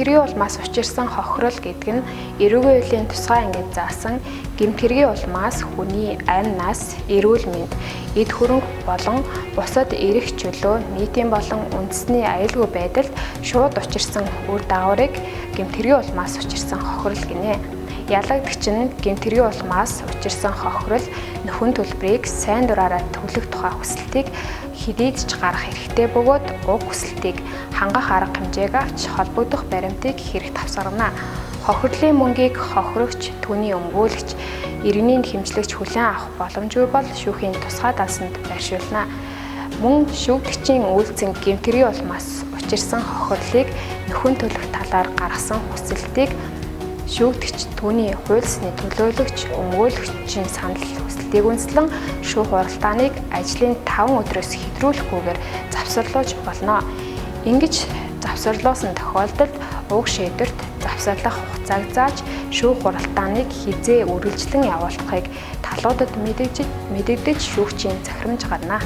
гэмтэргийн улмаас учирсан хохирол гэдэг нь эрүүгийн хуулийн тусгай ангид заасан гэмтэргийн улмаас хүний амь нас, эрүүл мэнд, эд хөрөнгө болон бусад эрх чөлөө, нийтийн болон үндэсний аюулгүй байдалд шууд учирсан үр дагаврыг гэмтэргийн улмаас учирсан хохирол гинэ. Ялагдагч нь гэмтэргийн улмаас учирсан хохирол нөхөн төлбөрийг сайн дураараа төлөх тухай хүсэлтийг хидийдж гарах хэрэгтэй бөгөөд уг хүсэлтийг хангах арга хэмжээг авч холбогдох баримтыг хэрэгт авсарна. Хохирлын мөнгийг хохирогч, түүний өмгөөлөгч, иргэний хэмжлэгч хүлээн авах боломжгүй бол шүүхийн тусгай дансанд байршуулна. Мөн шүүгдэгчийн үйлцэн гэмтэргийн улмаас учирсан хохирлыг нөхөн төлөх талаар гаргасан хүсэлтийг шүүгдэгч, түүний хуульсны төлөөлөгч, өмгөөлөгчийн санал хүсэлтийг үндэслэн шүүх уралдааныг ажлын 5 өдрөөс хэтрүүлэхгүйгээр завсарлуулж болно. Ингэж завсарлуулсан тохиолдолд уг шийдвэрт завсарлах хугацааг зааж шүүх уралдааныг хизээ үргэлжлэн явуулахыг талуудад мэдэгдэж шүүгчийн захирамж гарна.